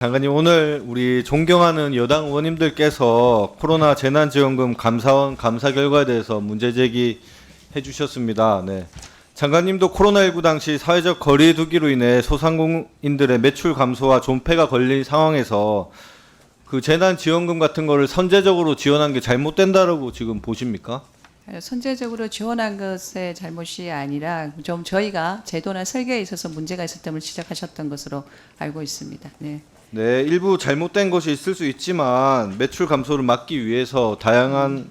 장관님, 오늘 우리 존경하는 여당 의원님들께서 코로나 재난지원금 감사원 감사 결과에 대해서 문제 제기해 주셨습니다. 네. 장관님도 코로나19 당시 사회적 거리 두기로 인해 소상공인들의 매출 감소와 존폐가 걸린 상황에서 그 재난지원금 같은 거를 선제적으로 지원한 게 잘못된다라고 지금 보십니까? 선제적으로 지원한 것의 잘못이 아니라 좀 저희가 제도나 설계에 있어서 문제가 있었던 지적하셨던 것으로 알고 있습니다. 네. 네, 일부 잘못된 것이 있을 수 있지만 매출 감소를 막기 위해서 다양한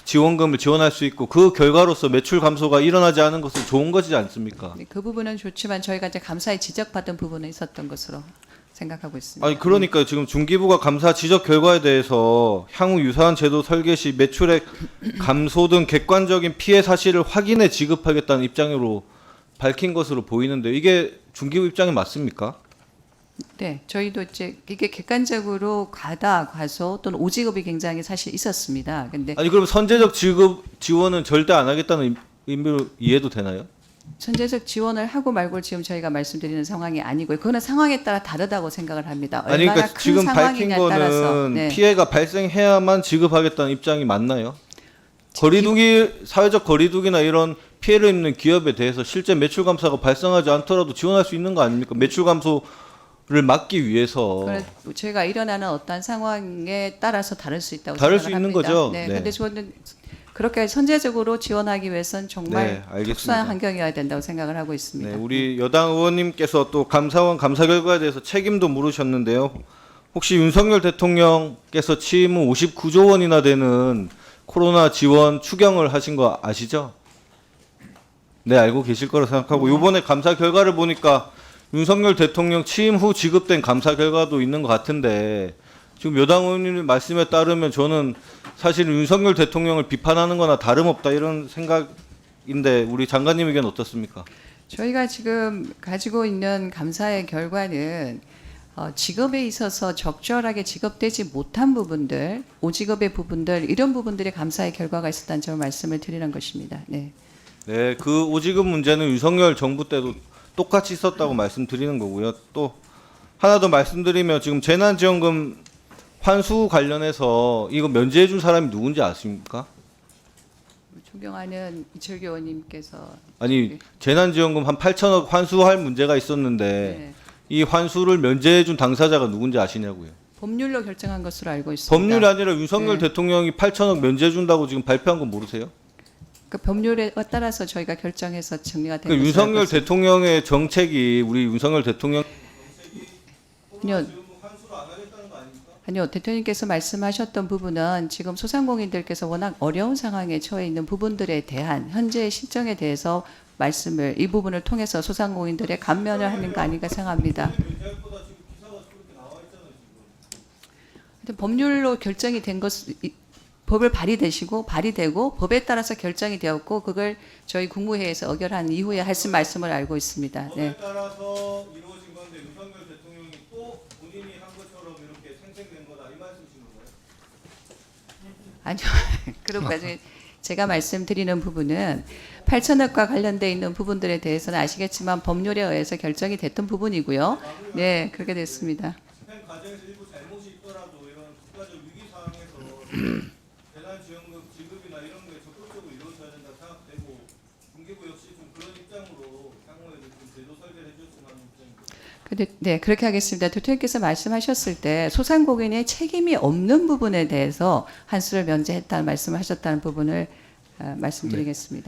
지원금을 지원할 수 있고 그 결과로서 매출 감소가 일어나지 않은 것은 좋은 것이지 않습니까? 그 부분은 좋지만 저희가 이제 감사에 지적받은 부분은 있었던 것으로 생각하고 있습니다. 아니 그러니까 지금 중기부가 감사 지적 결과에 대해서 향후 유사한 제도 설계 시 매출액 감소 등 객관적인 피해 사실을 확인해 지급하겠다는 입장으로 밝힌 것으로 보이는데 이게 중기부 입장이 맞습니까? 네, 저희도 이제 이게 객관적으로 과다, 과소 또는 오지급이 굉장히 사실 있었습니다. 근데 아니 그럼 선제적 지급 지원은 절대 안 하겠다는 의미로 이해도 되나요? 선제적 지원을 하고 말고 지금 저희가 말씀드리는 상황이 아니고요. 그거는 상황에 따라 다르다고 생각을 합니다. 아니 얼마나 그러니까 큰 지금 밝힌 상황이냐에 따라서. 거는 네. 피해가 발생해야만 지급하겠다는 입장이 맞나요? 거리두기 사회적 거리두기나 이런 피해를 입는 기업에 대해서 실제 매출 감소가 발생하지 않더라도 지원할 수 있는 거 아닙니까? 매출 감소를 막기 위해서. 저희가 일어나는 어떤 상황에 따라서 다를 수 있다고 다를 생각을 수 있는 합니다. 거죠? 네, 네. 근데 저는 그렇게 선제적으로 지원하기 위해서는 정말 네, 알겠습니다. 특수한 환경이어야 된다고 생각을 하고 있습니다. 네, 우리 여당 의원님께서 또 감사원 감사 결과에 대해서 책임도 물으셨는데요. 혹시 윤석열 대통령께서 취임 후 59조 원이나 되는 코로나 지원 추경을 하신 거 아시죠? 네, 알고 계실 거라 생각하고 이번에 감사 결과를 보니까 윤석열 대통령 취임 후 지급된 감사 결과도 있는 것 같은데 지금 여당 의원님 말씀에 따르면 저는 사실 윤석열 대통령을 비판하는 거나 다름없다 이런 생각인데 우리 장관님 의견 어떻습니까? 저희가 지금 가지고 있는 감사의 결과는 지급에 있어서 적절하게 지급되지 못한 부분들, 오지급의 부분들 이런 부분들이 감사의 결과가 있었다는 점을 말씀을 드리는 것입니다. 네. 네, 그 오지급 문제는 윤석열 정부 때도 똑같이 있었다고 말씀드리는 거고요. 또 하나 더 말씀드리면 지금 재난지원금 환수 관련해서 이거 면제해 준 사람이 누군지 아십니까? 존경하는 이철규 의원님께서 아니 재난지원금 한 8천억 환수할 문제가 있었는데 네, 이 환수를 면제해 준 당사자가 누군지 아시냐고요. 법률로 결정한 것으로 알고 있습니다. 법률이 아니라 윤석열 네. 대통령이 8천억 면제해 준다고 지금 발표한 거 모르세요? 그 법률에 따라서 저희가 결정해서 정리가 된 그 것으로 윤석열 알고 있습니다. 대통령의 정책이 우리 윤석열 대통령 아니요, 대통령께서 말씀하셨던 부분은 지금 소상공인들께서 워낙 어려운 상황에 처해 있는 부분들에 대한 현재의 실정에 대해서 말씀을 이 부분을 통해서 소상공인들의 감면을 하는 거 아닌가 생각합니다. 근데 법률로 결정이 된 것, 법을 발의되고 법에 따라서 결정이 되었고 그걸 저희 국무회의에서 의결한 이후에 하신 말씀을 알고 있습니다. 네. 법에 따라서 이루어진 건데 윤석열 대통령이 또 본인이 한 것처럼 이렇게 생생된 거다 이 말씀이신 건가요? 아니요. 그런 과정에 제가 말씀드리는 부분은 8천억과 관련돼 있는 부분들에 대해서는 아시겠지만 법률에 의해서 결정이 됐던 부분이고요. 네, 그렇게 됐습니다. 집행 과정에서 일부 잘못이 있더라도 이런 국가적 위기 상황에서 재난지원금 지급이나 이런 게 적극적으로 이루어져야 된다 생각되고 중기부 역시 좀 그런 입장으로 향후에도 좀 제도 설계를 해줬으면 하는 입장입니다. 근데 네, 그렇게 하겠습니다. 대통령께서 말씀하셨을 때 소상공인의 책임이 없는 부분에 대해서 한수를 면제했다는 말씀을 하셨다는 부분을 말씀드리겠습니다.